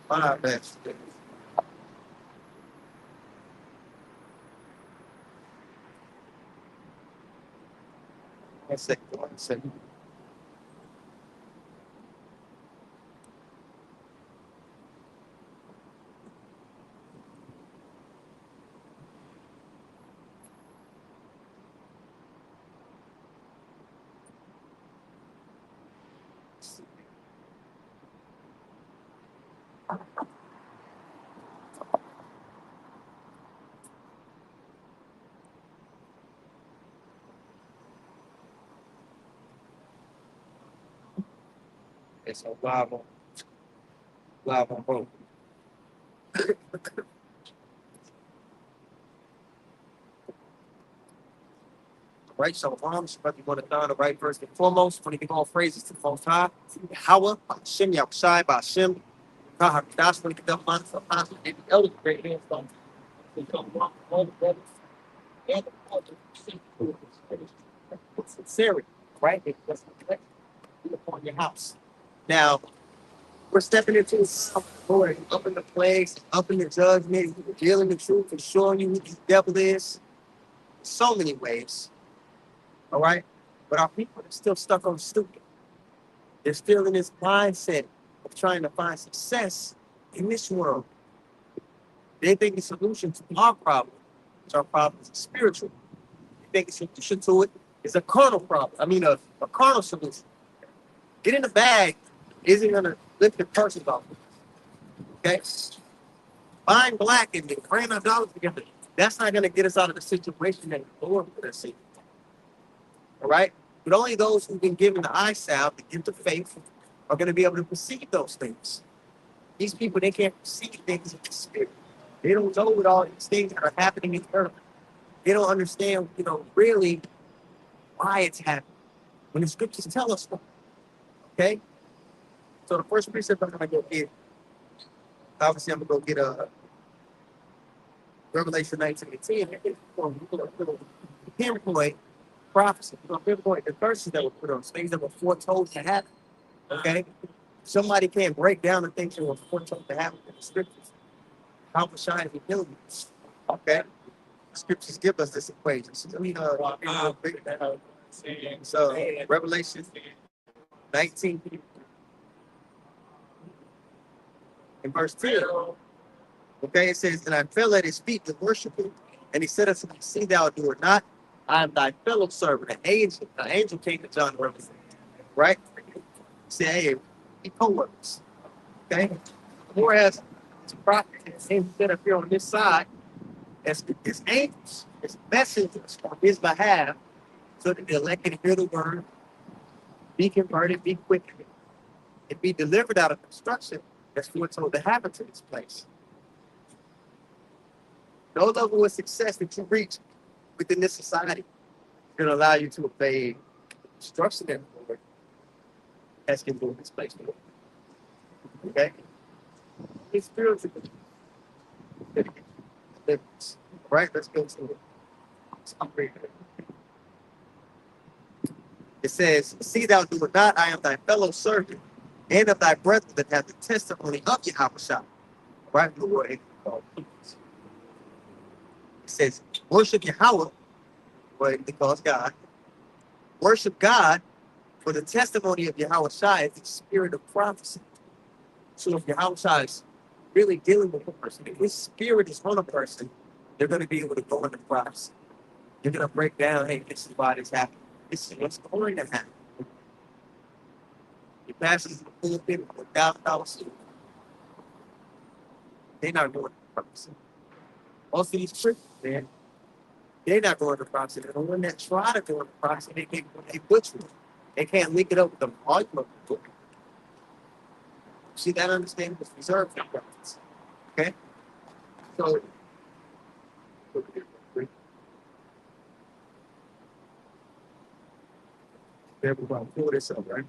All right, man. One second. One second. It's a live on both. Right, so arms, but you want to learn the right first and foremost. When you all phrases to the most high, Yahweh, Hashem, Yahushai, Hashem, that's when you get the man for us. And the elders great hands on. All the brothers and the elders. It's sincerity, right? It's upon your house. Now, we're stepping into the Lord, up in the plagues, up in the judgment, revealing the truth and showing you who the devil is. So many ways. All right? But our people are still stuck on stupid. They're still in this mindset of trying to find success in this world. They think the solution to our problem is our problem is spiritual. They think the solution to it is a carnal problem. I mean, a carnal solution. Get in the bag isn't going to lift the person off. Okay? Buying black and praying our dollars together, that's not going to get us out of the situation that the Lord put us in. All right? But only those who've been given the eye salve, the gift of faith, are going to be able to perceive those things. These people, they can't perceive things in the spirit. They don't know what all these things that are happening in earth. They don't understand, really why it's happening. When the scriptures tell us, okay? So the first precept I'm going to go get, obviously I'm going to go get Revelation 19:10. Pinpoint prophecy. Pinpoint the verses that were put on, things that were foretold to happen. Okay? Somebody can't break down the things that were foretold to happen in the scriptures. How much shine we build it. Okay? The scriptures give us this equation. So Revelation 19 and verse 10. Okay, it says, and I fell at his feet to worship him. And he said unto me, see thou do it not. I am thy fellow servant, an angel. An angel came to John the Revelator. Right? He said, hey, he co-workers. Okay? Whereas the prophet came set up here on this side as angels, as messengers on his behalf, so that the elect can hear the word, be converted, be quickened, and be delivered out of destruction that's foretold to happen to this place. No level of success that you reach within this society is going to allow you to obey destruction that the Lord has given in this place. Okay? It's spiritual. Right? Let's go to it. It says, see thou do it not, I am thy fellow servant, and of thy brethren that have the testimony of Yahushua. Right? The Lord. It says, worship Yahweh, because God. Worship God, for the testimony of Yahushua is the spirit of prophecy. So if Yahushua is really dealing with a person, if his spirit is on a person, they're going to be able to go into prophecy. They're going to break down, hey, this is why this happened. This is what's going to happen. Your pastor's in the pulpit with $1,000 suit. They're not going to prophecy. Most of these Christians, man, they're not going to prophecy. The one that try to go into prophecy, they butcher it. They can't link it up with the volume of the book. See, that understanding is reserved for prophets. Okay? So, everybody pull this up, right?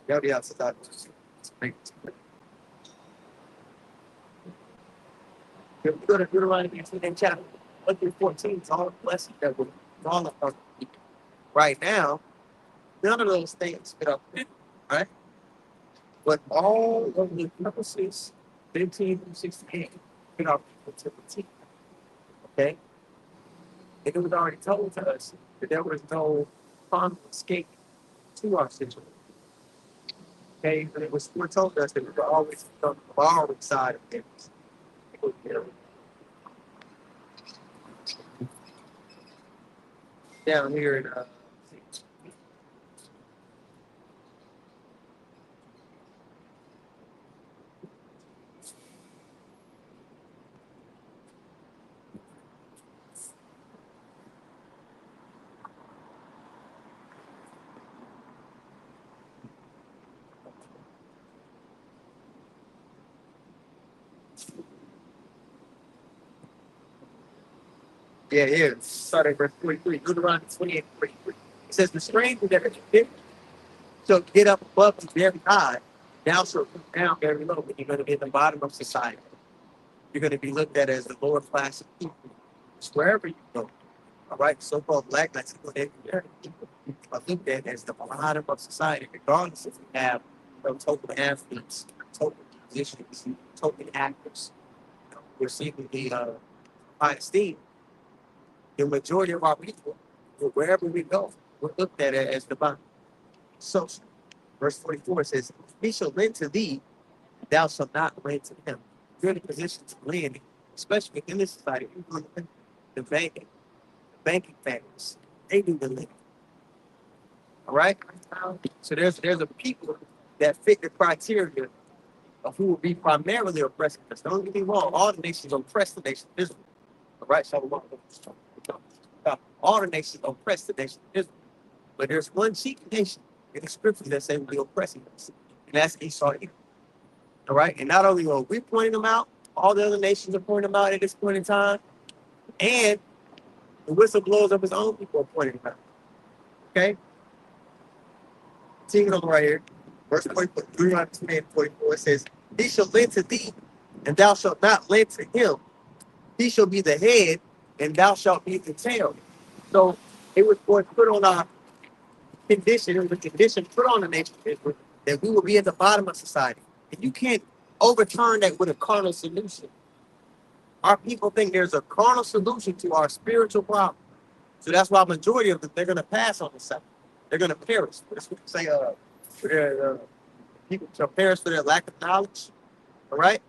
Yeah, the outside. If you go to Deuteronomy 18 chapter 1 through 14, it's all the blessings that will fall upon the people. Right now, none of those things fit up there, right? But all of the purposes, 15 through 68, fit up to the T. Okay? And it was already told to us that there was no fun escape to our situation. Okay? But it was we're told us that we were always on the borrowing side of things. Down here in here, starting verse 43, Deuteronomy 28, 43. It says, the stranger that is fit shall get up above you very high, thou shalt come down very low, and you're going to be at the bottom of society. You're going to be looked at as the lower class of people. It's wherever you go. All right, so-called black Latino people are looked at as the bottom of society, regardless if you have token athletes, token musicians, token actors. We're seeing the high esteem. The majority of our people, wherever we go, we're looked at as the bottom. So, verse 44 says, he shall lend to thee, thou shalt not lend to him. You're in a position to lend, especially in this society. The banking families, they do the lending. All right? So there's a people that fit the criteria of who will be primarily oppressing us. Don't get me wrong, all the nations oppress the nation of Israel. All right? So all the nations oppress the nation of Israel. But there's one chief nation in the scriptures that say will be oppressing us, and that's Esau. All right? And not only are we pointing them out, all the other nations are pointing them out at this point in time, and the whistleblowers of his own people are pointing them out. Okay? Taking over right here, verse 44, Deuteronomy 28:44, it says, he shall lend to thee, and thou shalt not lend to him. He shall be the head, and thou shalt be the tail. So it was put on our condition, it was a condition put on the nation of Israel that we will be at the bottom of society. And you can't overturn that with a carnal solution. Our people think there's a carnal solution to our spiritual problem. So that's why majority of them, they're going to pass on the side. They're going to perish. That's what we say, people shall perish for their lack of knowledge. All right?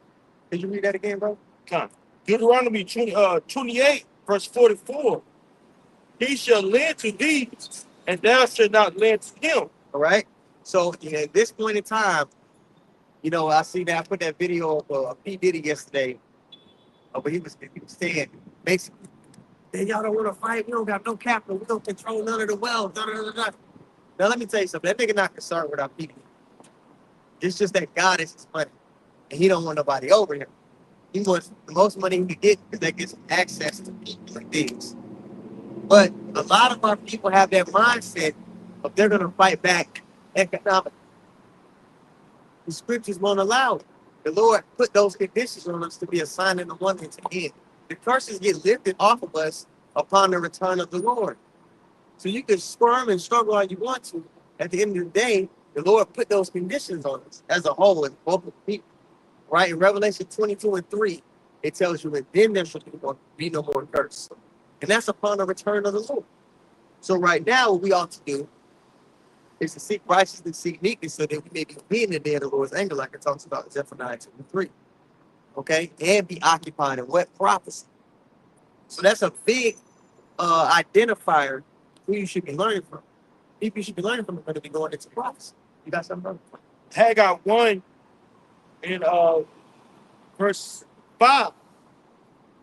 Did you read that again, bro? Deuteronomy 28, verse 44. He shall lend to thee, and thou shalt not lend to him. All right? So at this point in time, I see that I put that video of P. Diddy yesterday. But he was saying, basically, then y'all don't want to fight. We don't got no capital. We don't control none of the wealth. Now, let me tell you something. That nigga not concerned with our people. It's just that God is his money. And he don't want nobody over him. He wants the most money he can get because that gets access to people and things. But a lot of our people have that mindset of they're going to fight back economically. The scriptures won't allow it. The Lord put those conditions on us to be a sign and a wonder to end. The curses get lifted off of us upon the return of the Lord. So you can squirm and struggle all you want to. At the end of the day, the Lord put those conditions on us as a whole, as both people. Right? In Revelation 22:3, it tells you that then there shall be no more curse. And that's upon the return of the Lord. So right now, what we ought to do is to seek righteousness, seek meekness, so that we may be in the day of the Lord's anger, like it talks about in Zephaniah 2:3. Okay? And be occupied in what? Prophecy. So that's a big identifier who you should be learning from. People you should be learning from are going to be going into prophecy. You got something, brother? Haggai 1 in verse 5.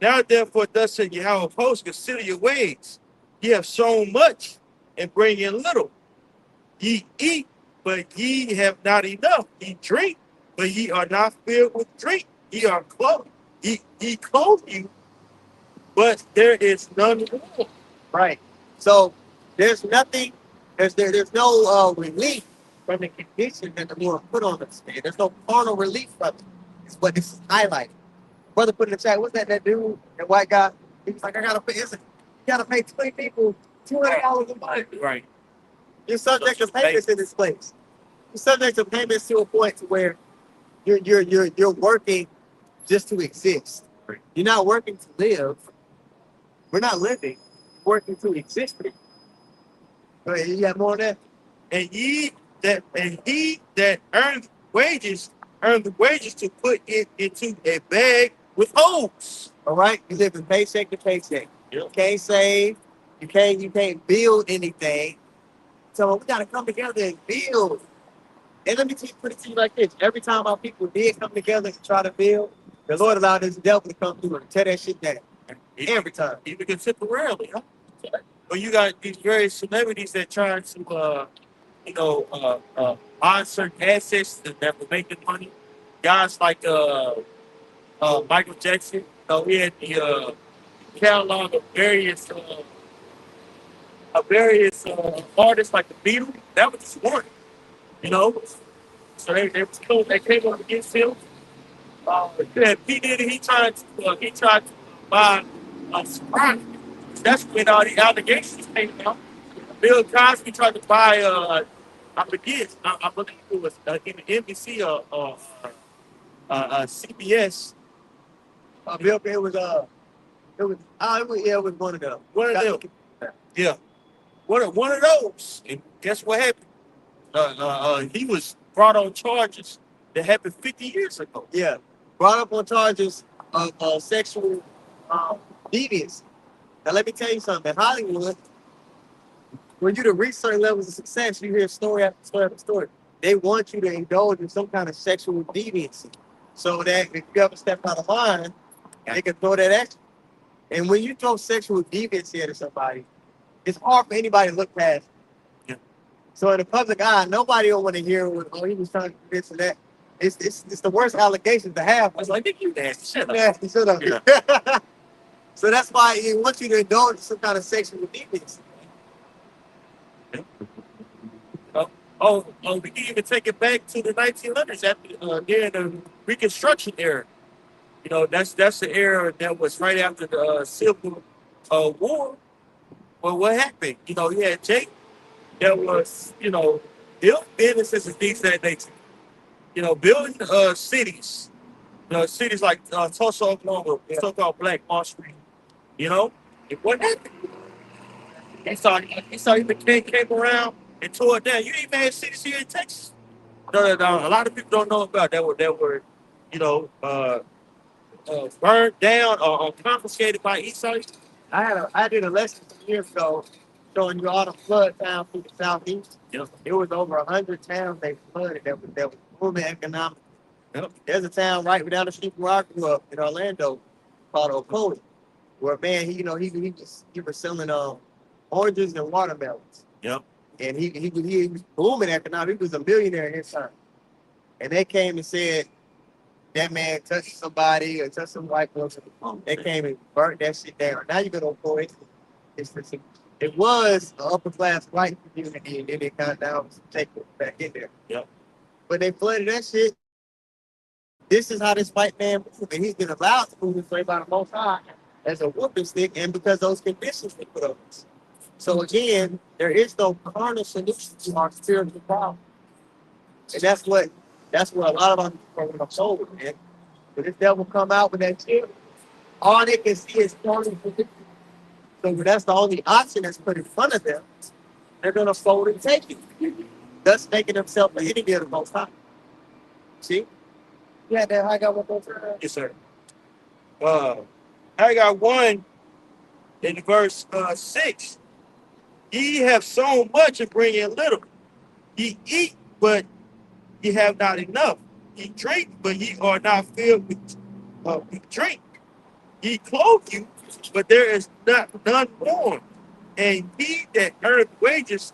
Now therefore, thus said Yahweh of hosts, consider your ways. Ye have sown much and bring in little. Ye eat, but ye have not enough. Ye drink, but ye are not filled with drink. Ye are clothed. Ye clothe you, but there is none more. Right. So there's nothing, there's no relief from the condition that the Lord put on us, man. There's no carnal relief from it. It's what this is highlighting. brother put in the chat, what's that dude, that white guy? He was like, I gotta pay, you gotta pay 20 people $200 a month. Right. You're subject to payments in this place. You're subject to payments to a point to where you're working just to exist. Right. You're not working to live. We're not living. We're working to exist. You got more on that? And he that earned the wages to put it into a bag with holes. All right, you live in paycheck to paycheck. Yep. You can't save. You can't build anything. So we gotta come together and build. And let me put it to you like this: every time our people did come together and try to build, the Lord allowed this devil to come through and tear that shit down. Every time. Even contemporarily, huh? But you got these various celebrities that try to buy certain assets that will make them money. Guys like Michael Jackson, he had the catalog of various artists like the Beatles. That was just one, you know. So they was cool. They came up against him. You had P Diddy. He tried to buy Sprite. That's when all the allegations came out. Bill Cosby tried to buy I believe it was either NBC or CBS. It was one of them. One of them. Yeah. One of those. And guess what happened? He was brought on charges that happened 50 years ago. Yeah. Brought up on charges of sexual deviance. Now let me tell you something. In Hollywood, when you to reach certain levels of success, you hear story after story after story. They want you to indulge in some kind of sexual deviancy, so that if you ever step out of line, they can throw that at you. And when you throw sexual deviancy at somebody, it's hard for anybody to look past. Yeah. So in the public eye, nobody will want to hear what he was trying to do this and that. It's the worst allegations to have. I was like, "Nigga, you nasty. Shut up." Nasty, shut up. Yeah. So that's why he wants you to indulge in some kind of sexual deviancy. We can even take it back to the 1900s after during the Reconstruction era. You know, that's the era that was right after the Civil War. Well, what happened? You know, you had Jake that was, built businesses and things of that nature. You know, building cities. Cities like Tulsa, Oklahoma, so-called Black Wall Street. You know, and what happened? He saw the king came around and tore it down. You even had cities here in Texas. No, a lot of people don't know about that were burned down or confiscated by Eastside. I did a lesson some years ago showing you all the flood towns through the southeast. Yep. It was over 100 towns they flooded that was booming economic. Yep. There's a town right down the street from where I grew up in Orlando called Oconee, where man, he was selling oranges and watermelons. Yep. And he was booming economic. He was a millionaire in his time. And they came and said that man touched somebody or touched some white folks. They came and burnt that shit down. Now you're gonna go it. It was an upper class white community, and then they kind of down to take it back in there. Yep. But they flooded that shit. This is how this white man moved, and he's been allowed to move this way by the Most High as a whooping stick, and because those conditions they put up. So again, there is no carnal solution to our spiritual problem, and that's what a lot of our people are sold, man. When this devil come out with that chip, all they can see is carnal conditions. So that's the only option that's put in front of them. They're gonna fold and take it, thus making themselves an enemy of the Most High. See? Yeah, that I got one more. Yes, sir. I got one in verse 6. Ye have sown much and bring in little. Ye eat, but ye have not enough. Ye drink, but ye are not filled with drink. Ye clothe you, but there is none born. And he that earneth wages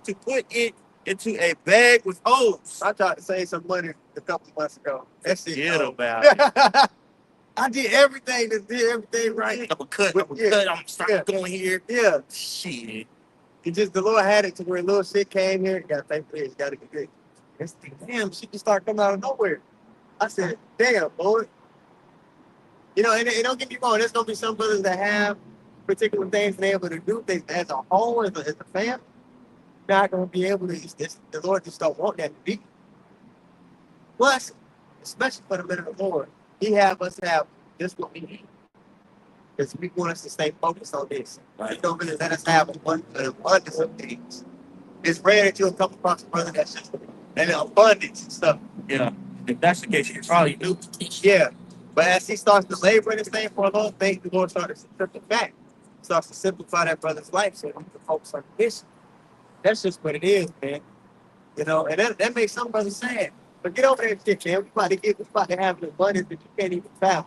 to put it into a bag with holes. I tried to save some money a couple months ago. That shit. Forget about it. I did everything right. I'm starting going here. Yeah. Shit. It just the Lord had it to where little shit came here. You gotta pay for it. You gotta get it. Damn, shit just started coming out of nowhere. I said, damn, Lord. You know, and don't get me wrong, there's gonna be some brothers that have particular things they're able to do. They, as a whole, as a family, not gonna be able to. The Lord just don't want that to be. Plus, especially for the men of the Lord, He have us have just what we need. Because we want us to stay focused on this. Right. He don't really let us have an abundance of things. It's rare that you'll come across a brother that's just an abundance and stuff. Yeah. If that's the case, you probably do. Yeah. But as he starts to labor in this thing for a long thing, the Lord starts to strip it back. Starts to simplify that brother's life so he can focus on the mission. That's just what it is, man. You know, and that makes some brothers sad. But get over there and shit, man. We about to have an abundance that you can't even fathom.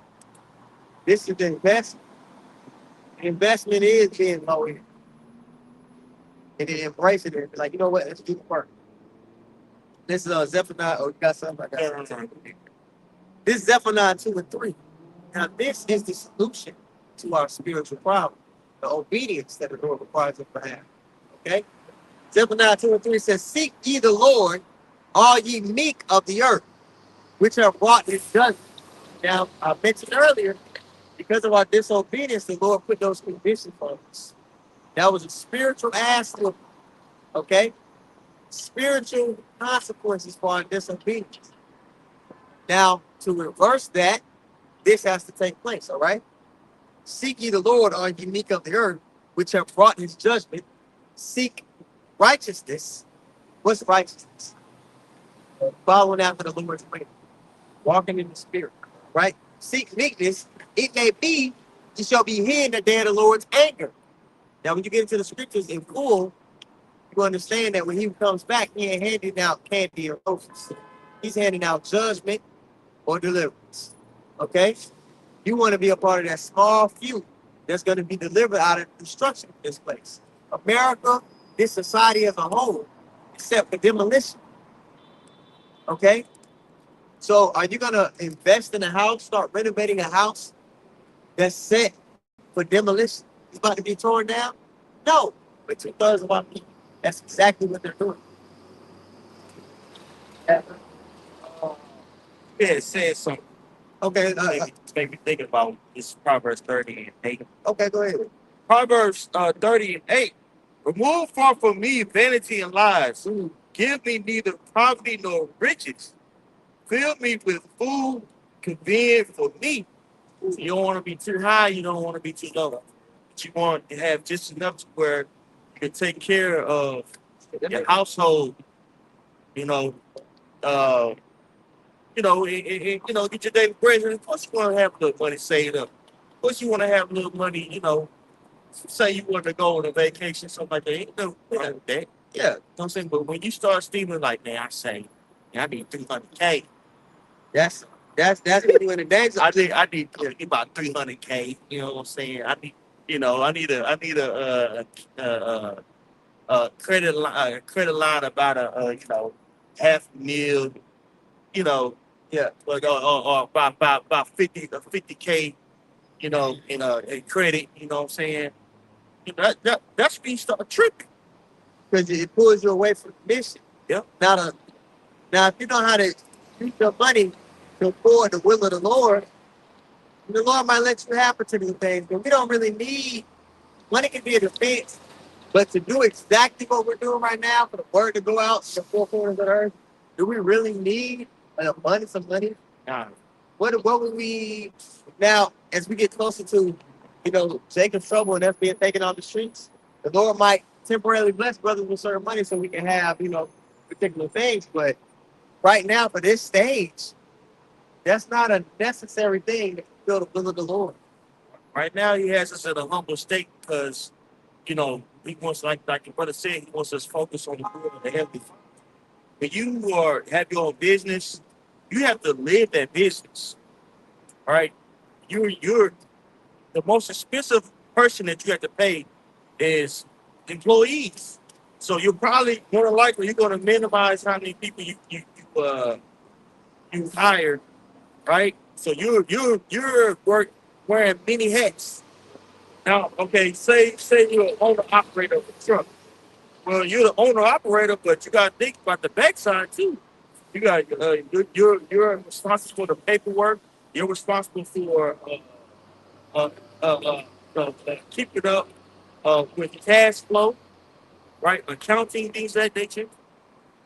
This is the investment. The investment is being low in. And then embracing it. Like, you know what? Let's do the work. This is Zephaniah. Oh, you got something? I got something. This is Zephaniah 2 and 3. Now, this is the solution to our spiritual problem. The obedience that the Lord requires us to have. Okay? Zephaniah 2 and 3 says, seek ye the Lord, all ye meek of the earth, which have wrought his judgment. Now, I mentioned earlier, because of our disobedience, the Lord put those conditions on us. That was a spiritual aspect, okay? Spiritual consequences for our disobedience. Now, to reverse that, this has to take place, all right? Seek ye the Lord, all ye meek of the earth, which have brought his judgment. Seek righteousness. What's righteousness? Following after the Lord's way. Walking in the spirit, right? Seek meekness. It may be you shall be hid in the day of the Lord's anger. Now, when you get into the scriptures in full, you understand that when he comes back, he ain't handing out candy or roses. He's handing out judgment or deliverance. Okay? You want to be a part of that small few that's going to be delivered out of destruction in this place. America, this society as a whole, except for demolition. Okay? So are you going to invest in a house, start renovating a house that's set for demolition? It's about to be torn down? No. But 2/3 of our people, that's exactly what they're doing. Yeah, it says something. Okay. Make me thinking about this Proverbs 30 and 8. Okay, go ahead. Proverbs 30 and 8. Remove far from me vanity and lies. Mm. Give me neither poverty nor riches. Fill me with food convenient for me. So you don't want to be too high, you don't want to be too low. But you want to have just enough to where you can take care of your household, you know, get your daily bread. And of course, you want to have a little money saved up. Of course, you want to have a little money, say you want to go on a vacation, something like that. Ain't no wrong with that. Yeah, you know what I'm saying? But when you start stealing like, man, I need 300K. That's when you in the danger. I need about 300K. You know what I'm saying? I need a credit line about half a mil. Yeah. Or about 50K. In credit. You know what I'm saying? That's when you start tripping. Because it pulls you away from the mission. Yeah. Now, if you know how to use your money to afford the will of the Lord might let you have particular things. But we don't really need money. Can be a defense, but to do exactly what we're doing right now, for the word to go out to the four corners of the earth, do we really need an abundance of money? Nah. What would we now as we get closer to, Jacob's trouble and us being taken off the streets? The Lord might temporarily bless brothers with certain money so we can have, particular things. But right now, for this stage, that's not a necessary thing to fulfill the will of the Lord. Right now, he has us in a humble state because, he wants, like your brother said, he wants us focused on the good of the heavenly. When you have your own business, you have to live that business. All right? You're the most expensive person that you have to pay is employees. So you're probably more than likely you're going to minimize how many people you hire, right? So you're wearing many hats. Now, okay, say you're an owner operator of a truck. Well, you're the owner operator, but you got to think about the backside too. You're responsible for the paperwork. You're responsible for uh, keep it up with cash flow, right? Accounting, things of that nature,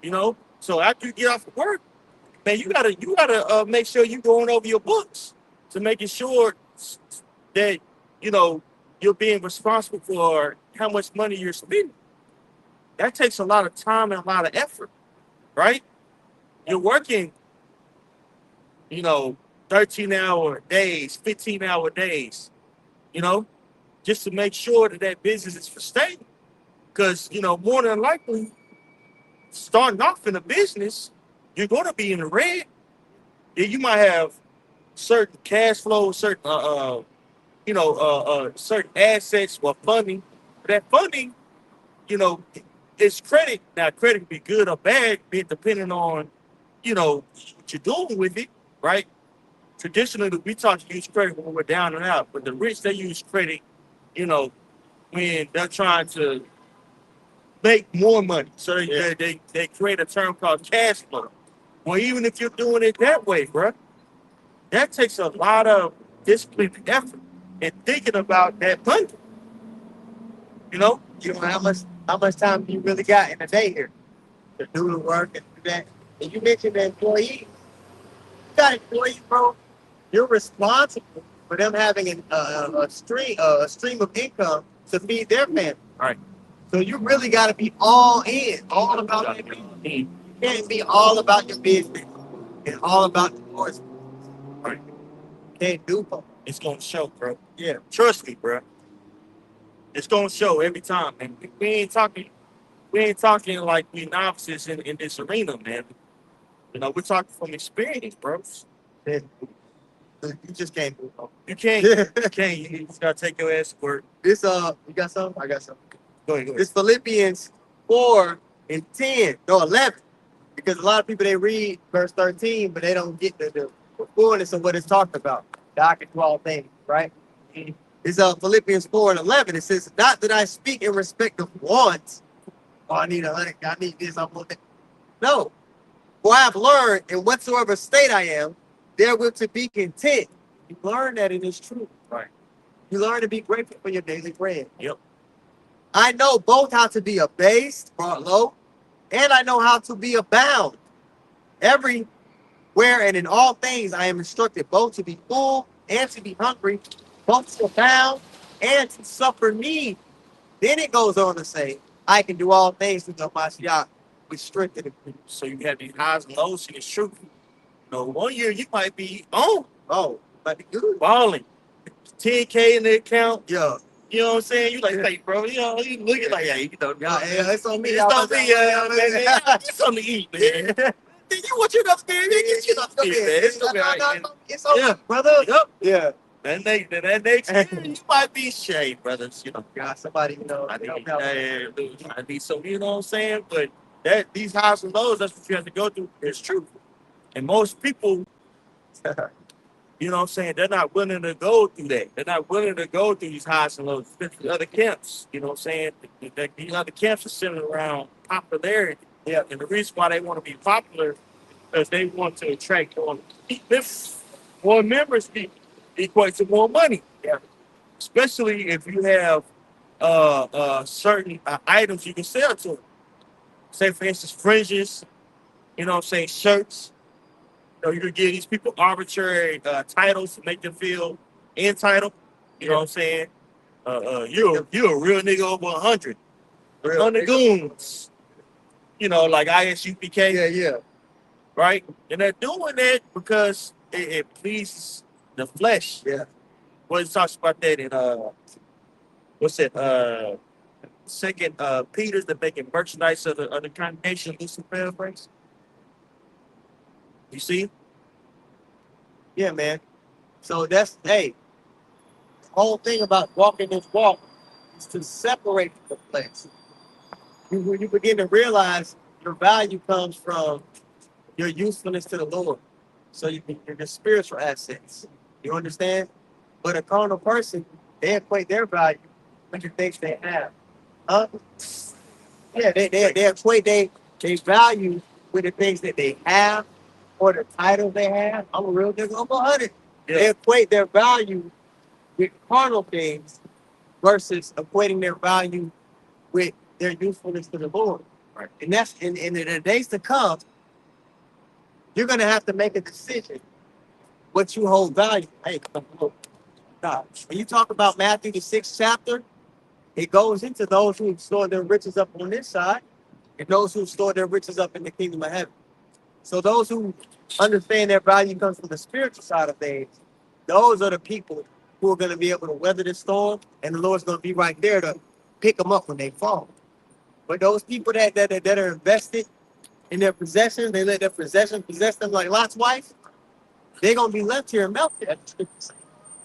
you know. So after you get off of work, man, you gotta make sure you're going over your books to making sure that you know you're being responsible for how much money you're spending. That takes a lot of time and a lot of effort, right? You're working, you know, 13-hour days, 15-hour days, you know, just to make sure that that business is sustainable. Because, you know, more than likely, starting off in a business, you're going to be in the red. Yeah, you might have certain cash flow, certain, certain assets or funding. But that funding, you know, it's credit. Now, credit can be good or bad, depending on, you know, what you're doing with it, right? Traditionally, we talk to use credit when we're down and out, but the rich, they use credit, you know, when they're trying to make more money. So they create a term called cash flow. Well, even if you're doing it that way, bro, that takes a lot of discipline and effort and thinking about that money. You know, You know how much time you really got in a day here to do the work and do that. And you mentioned the employees. You got employees, bro. You're responsible for them having a stream of income to feed their family. all right. So you really got to be all in, all about your business. You can't be all about your business and all about the course. Right. Can't do both. It's gonna show, bro. Yeah. Trust me, bro. It's gonna show every time, man. We ain't talking like we novices in this arena, man. You know, we're talking from experience, bro. You just can't do both. You can't, you can't. You just gotta take your ass to work. This you got something? I got something. Go ahead. This Philippians 4 and 10, no 11, because a lot of people they read verse 13, but they don't get the fullness of what it's talking about. God can do all things, right? It's Philippians 4 and 11. It says, "Not that I speak in respect of wants. Oh, I need I need this. I'm looking. No, for I have learned in whatsoever state I am, therewith to be content." You learn that it is true. Right. You learn to be grateful for your daily bread. Yep. I know both how to be abased, brought low, and I know how to be abound. Everywhere and in all things I am instructed both to be full and to be hungry, both to abound and to suffer need. Then it goes on to say, I can do all things through the Mashiach, which strengtheneth me. So you have these highs and lows, and it's true. You know, one year you might be on, Might be good. balling, 10K in the account. Yeah. You know what I'm saying? You like, hey, bro, you know, you looking like, yeah, you know, Yeah, it's on me. it's on me, man. It's something to eat, man. You want you upstairs, man? Get you upstairs, man. It's gonna be all right, man. It's on Yeah. me, brother. Yep. Yeah. That next year, you might be shade, brothers. You know, God, somebody, I help need, out. I need some, you know what I'm saying? But these highs and lows, that's what you have to go through. It's true. And most people, you know what I'm saying, they're not willing to go through that. They're not willing to go through these highs and lows, especially other camps. You know what I'm saying? These other camps are centered around popularity. Yeah. And the reason why they want to be popular is because they want to attract more members. More members equates to more money. Yeah. Especially if you have certain items you can sell to them. Say, for instance, fringes, you know what I'm saying, shirts. You know, you can give these people arbitrary titles to make them feel entitled. You know what I'm saying? You're a real nigga over 100. Real 100 goons. You know, like ISUPK. Yeah. Right? And they're doing that because it pleases the flesh. Yeah. Well, it talks about that in what's it? Second Peter's, the making merchandise of the congregation, Lucifer paraphrase. You see? Yeah, man. So that's the whole thing about walking this walk is to separate from the flesh. When you begin to realize your value comes from your usefulness to the Lord. So your spiritual assets. You understand? But a carnal person, they equate their value with the things they have. Huh? Yeah, they equate their value with the things that they have or the title they have. I'm a real nigga, I'm 100. Yeah. They equate their value with carnal things versus equating their value with their usefulness to the Lord. Right. And that's in the days to come, you're gonna have to make a decision what you hold value. Hey, come on. Nah. When you talk about Matthew the 6th chapter, it goes into those who store their riches up on this side and those who store their riches up in the kingdom of heaven. So those who understand their value comes from the spiritual side of things, those are the people who are going to be able to weather the storm, and the Lord's going to be right there to pick them up when they fall. But those people that are invested in their possessions, they let their possession possess them like Lot's wife, they're going to be left here and melted.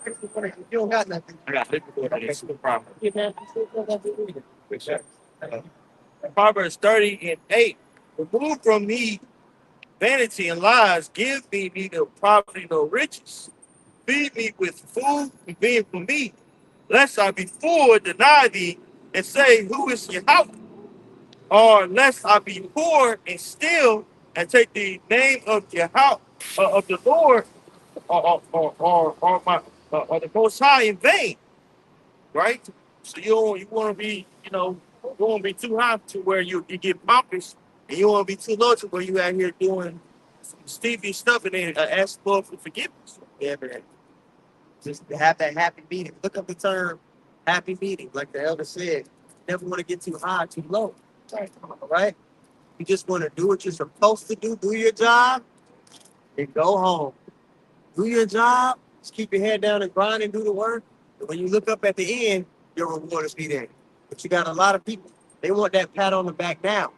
You don't got nothing. I got it before that. It's the proverb. Yeah, man. Which, Proverbs 30:8. Remove from me vanity and lies. Give me neither poverty nor riches. Feed me with food and being for me, lest I be full, deny thee, and say, who is your house? Or lest I be poor and steal and take the name of your house, of the Lord, or the Most High in vain, right? So you want to be, you don't want to be too high to where you get pompous, and you want to be too low to where you out here doing some Stevie stuff and then ask the Lord for forgiveness. Yeah, man. Just to have that happy meeting. Look up the term happy meeting, like the elder said. Never want to get too high, too low. All right? You just want to do what you're supposed to do your job, and go home. Do your job, just keep your head down and grind and do the work. And when you look up at the end, your reward will be there. But you got a lot of people, they want that pat on the back now.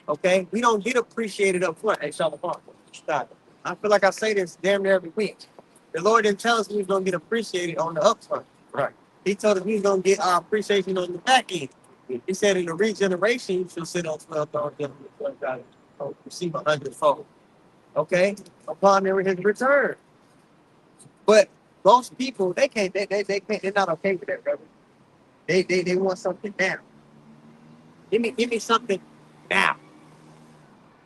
Okay? We don't get appreciated up front. Hey, Shalom. Stop. I feel like I say this damn near every week. The Lord didn't tell us we was going to get appreciated on the upfront. Right. He told us we was going to get our appreciation on the back end. He said in the regeneration, you should sit on 12 thrones and receive 100-fold. Okay? Upon his return. But most people, they can't, they're not okay with that, brother. They want something now. Give me something now.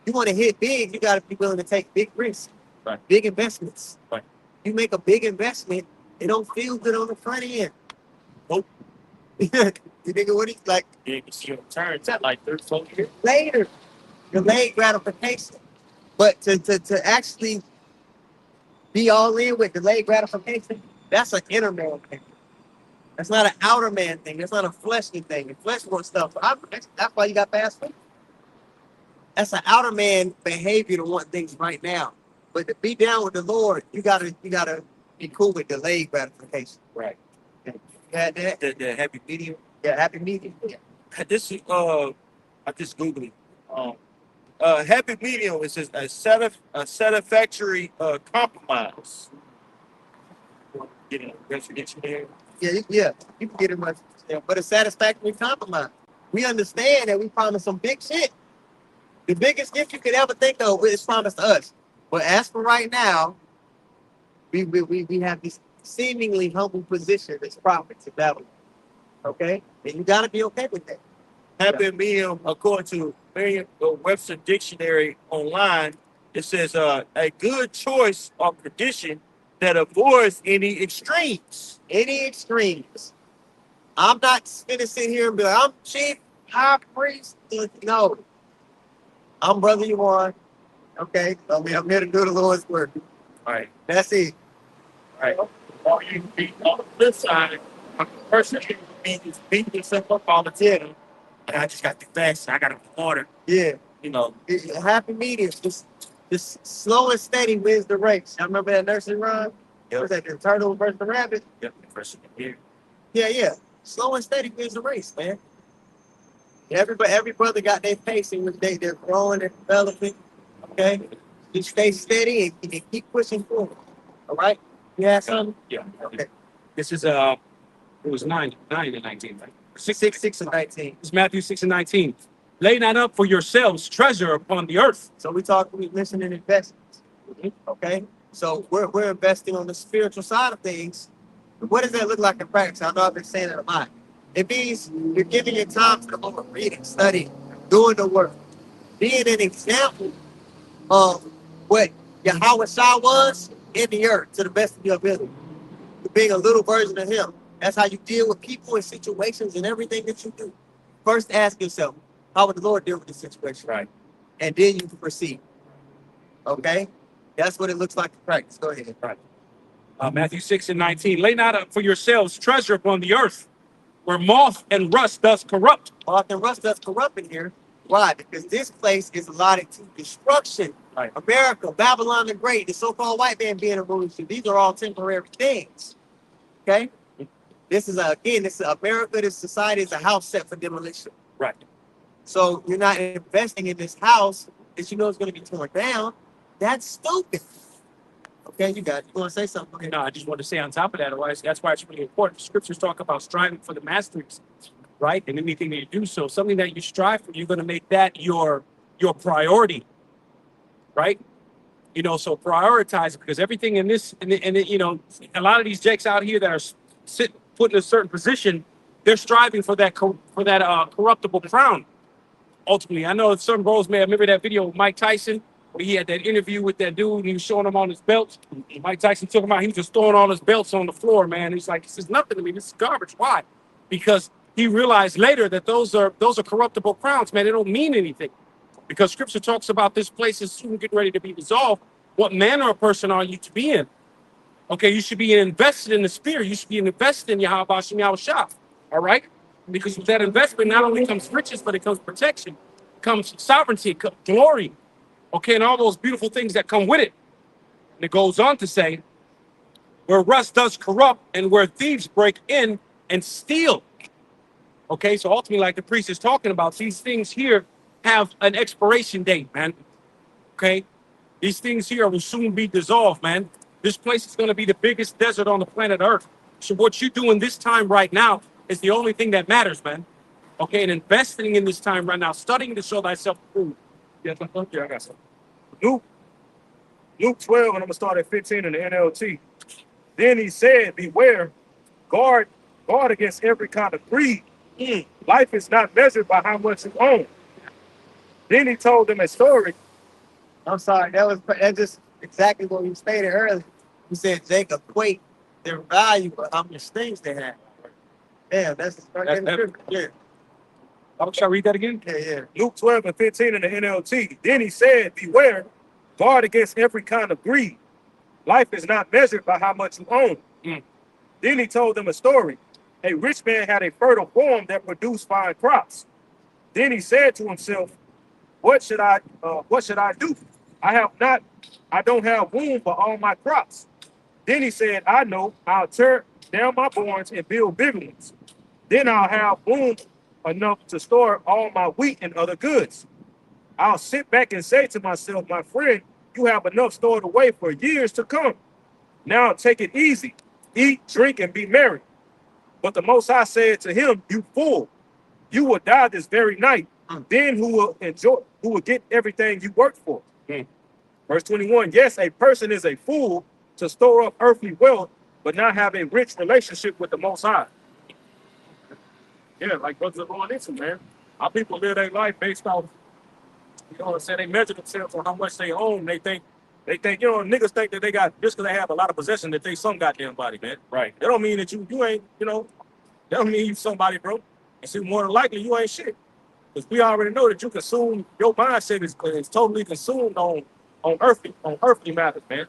You want to hit big, you got to be willing to take big risks. Right. Big investments. Right. You make a big investment, it don't feel good on the front end. Nope. You nigga, what he's like You can see your returns at like 30, 40 years. later, delayed gratification. But to actually be all in with delayed gratification, that's an inner man thing. That's not an outer man thing. That's not a fleshly thing. The flesh wants stuff. That's why you got fast food. That's an outer man behavior to want things right now. But to be down with the Lord, you gotta be cool with delayed gratification. Right. You had that? The happy medium. Yeah, happy medium. Yeah. This is I just googled it. Happy medium is just a satisfactory compromise. Get there. Yeah, you can get it much, but a satisfactory compromise. We understand that we promised some big shit. The biggest gift you could ever think of is promised to us. But as for right now, we have this seemingly humble position as prophets of Babylon. Okay? And you gotta be okay with that. Happy medium, according to Merriam-Webster Dictionary online, it says a good choice or condition that avoids any extremes. Any extremes. I'm not gonna sit here and be like, I'm chief high priest. No. I'm brother you are. Okay. I mean, I'm here to do the Lord's work. All right. That's it. Right. Or you can be on the flip side, a person who beat yourself up all the time. And I just got too fast. I got to order. Yeah. You know. A happy medium. Just slow and steady wins the race. I remember that nursery rhyme? Yep. Was that the turtle versus the rabbit? Yep. The person here. Yeah. Slow and steady wins the race, man. Every brother got their pace in which they're growing and developing. Okay? Just stay steady and keep pushing forward. All right? You have something? Yeah. Okay. This is it was 9 and 19, right? 6 and 19. It's Matthew 6 and 19. Lay not up for yourselves treasure upon the earth. So we listen in investments. Okay? So we're investing on the spiritual side of things. What does that look like in practice? I know I've been saying it a lot. It means you're giving your time to the Lord, reading, studying, doing the work, being an example of what Yahweh Shah was in the earth to the best of your ability. being a little version of him. That's how you deal with people and situations and everything that you do. First, ask yourself, how would the Lord deal with this situation? Right. And then you can proceed. Okay? That's what it looks like in practice. Go ahead. Right. Matthew 6:19. Lay not up for yourselves treasure upon the earth, where moth and rust does corrupt. Moth and rust does corrupt in here. Why? Because this place is allotted to destruction. Right. America, Babylon the Great, the so-called white man being a ruler. These are all temporary things. Okay? This is America, this society is a house set for demolition. Right. So you're not investing in this house that you know is going to be torn down. That's stupid. Okay, you got it. You want to say something? Okay. No, I just want to say on top of that, that's why it's really important. Scriptures talk about striving for the masteries, right? And anything that you do, so something that you strive for, you're going to make that your priority, right? You know, so prioritize it, because everything in this, and you know, a lot of these jakes out here that are put in a certain position, they're striving for that corruptible crown. Ultimately, I know some bros may remember that video with Mike Tyson, where he had that interview with that dude and he was showing him on his belts. Mike Tyson took him out. He was just throwing all his belts on the floor, man. He's like, this is nothing to me. This is garbage. Why? Because he realized later that those are corruptible crowns, man. They don't mean anything. Because scripture talks about this place is soon getting ready to be dissolved. What manner of person are you to be in? Okay, you should be invested in the spirit. You should be invested in Yahweh Shem Yahushua. All right? Because with that investment, not only comes riches, but it comes protection, comes sovereignty, comes glory. Okay, and all those beautiful things that come with it. And it goes on to say, where rust does corrupt and where thieves break in and steal. Okay, so ultimately, like the priest is talking about, these things here have an expiration date, man. Okay, these things here will soon be dissolved, man. This place is going to be the biggest desert on the planet Earth. So what you're doing this time right now is the only thing that matters, man. Okay, and investing in this time right now, studying to show thyself approved. Yes, I got some. Luke 12, and I'm going to start at 15 in the NLT. Then he said, beware, guard against every kind of greed. Life is not measured by how much you own. Then he told them a story. I'm sorry, that's just exactly what we stated earlier. We said Jacob equate their value with how much things they had. Yeah, that's yeah. Shall I read that again? Yeah. Luke 12 and 15 in the NLT. Then he said, beware, guard against every kind of greed. Life is not measured by how much you own. Then he told them a story. A rich man had a fertile farm that produced fine crops. Then he said to himself, what should I do? I don't have room for all my crops. Then he said, I know, I'll tear down my barns and build bigger ones. Then I'll have room enough to store all my wheat and other goods. I'll sit back and say to myself, my friend, you have enough stored away for years to come. Now take it easy, eat, drink, and be merry. But the Most High said to him, you fool, you will die this very night. Then who will get everything you worked for? Verse 21, yes, a person is a fool to store up earthly wealth, but not have a rich relationship with the Most High. Yeah, like brothers are going into, man. Our people live their life based off, you know what I'm saying? They measure themselves on how much they own. They think, you know, niggas think that they got, just because they have a lot of possession, that they some goddamn body, man. Right. That don't mean that you ain't, you know, that don't mean you somebody, bro. And see, more than likely, you ain't shit. Because we already know that you consume, your mindset is totally consumed on earthly matters, man.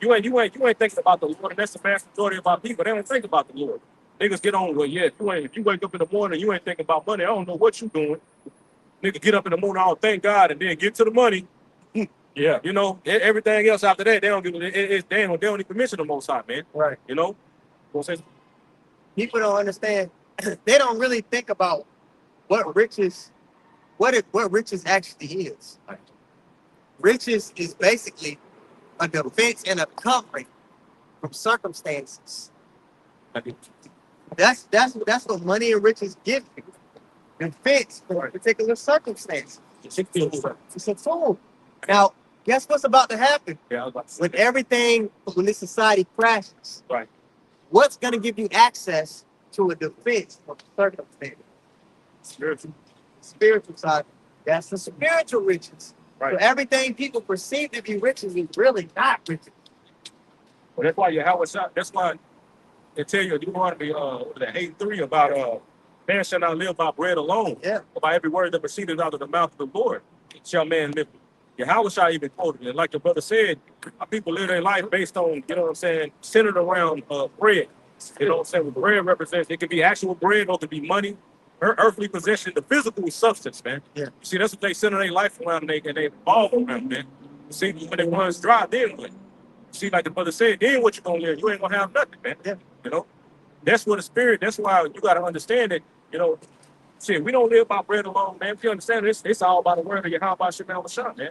You ain't thinking about the Lord, and that's the vast majority of our people. They don't think about the Lord. Niggas get on, well, yeah, if you wake up in the morning, you ain't thinking about money. I don't know what you doing. Nigga get up in the morning, oh, thank God, and then get to the money. Yeah. You know, everything else after that, they don't even mention the Most High, man. Right. You know? People don't understand. They don't really think about what riches actually is. Right. Riches is basically a defense and a covering from circumstances. That's what money and riches give you. Defense for particular circumstances. It's a tool. Now, guess what's about to happen? Yeah, I was about to say When this society crashes, right. What's going to give you access to a defense from circumstances? Spiritual side. That's the spiritual riches. Right. So everything people perceive to be riches is really not riches. Well, that's why Yahweh Shah, that's why It tell you Deuteronomy 8:3 about man shall not live by bread alone, Yeah. but by every word that proceeded out of the mouth of the Lord shall man live. Yahweh shall even quoted it. Like your brother said, our people live their life based on, you know what I'm saying, centered around bread. You know what I'm saying? What bread represents, it could be actual bread or it could be money, earthly possession, the physical substance, man. Yeah. You see, that's what they center their life around and they evolve around, man. You see, when it runs dry, then what? See, like the brother said, then what you gonna live? You ain't gonna have nothing, man. Yeah. You know? That's what the spirit, that's why you gotta understand that, you know, shit, we don't live by bread alone, man. If you understand this, it's all by the word of Yahweh Shem Shah, man.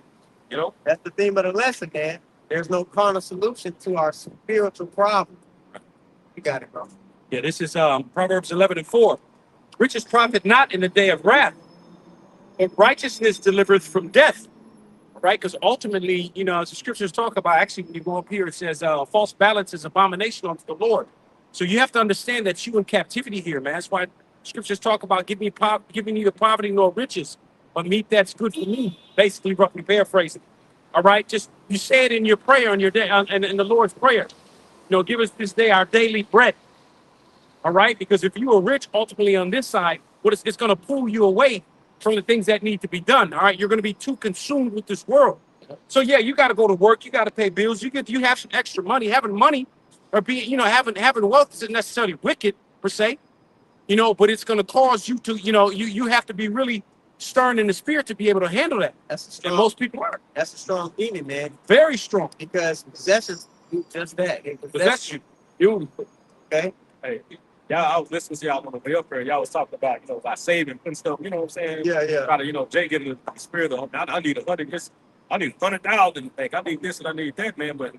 You know? That's the theme of the lesson, man. There's no carnal solution to our spiritual problem. You got it, bro. Yeah, this is Proverbs 11:4. Riches profit not in the day of wrath, but righteousness delivereth from death. Right? Because ultimately, you know, as the scriptures talk about, actually, when you go up here, it says false balance is abomination unto the Lord. So you have to understand that you in captivity here, man. That's why scriptures talk about giving neither poverty nor riches, but meat that's good for me. Basically, roughly paraphrasing. All right, just you say it in your prayer on your day, and in the Lord's prayer. You know, give us this day our daily bread. All right, because if you are rich, ultimately on this side, it's going to pull you away from the things that need to be done. All right, you're going to be too consumed with this world. So yeah, you got to go to work, you got to pay bills, you have some extra money. Having money or having wealth isn't necessarily wicked per se, you know, but it's going to cause you to, you know, you have to be really stern in the spirit to be able to handle that. That's a And strong, most people are that's a strong demon, man. very strong. Because possessions do just that. They But that's possess you. okay? Hey, y'all, I was listening to y'all on the way up here. Y'all was talking about, you know, about saving and stuff. You know what I'm saying? Yeah. Try to, you know, Jay getting the spirit of, I need 100. I need 100,000. Like, I need this and I need that, man. But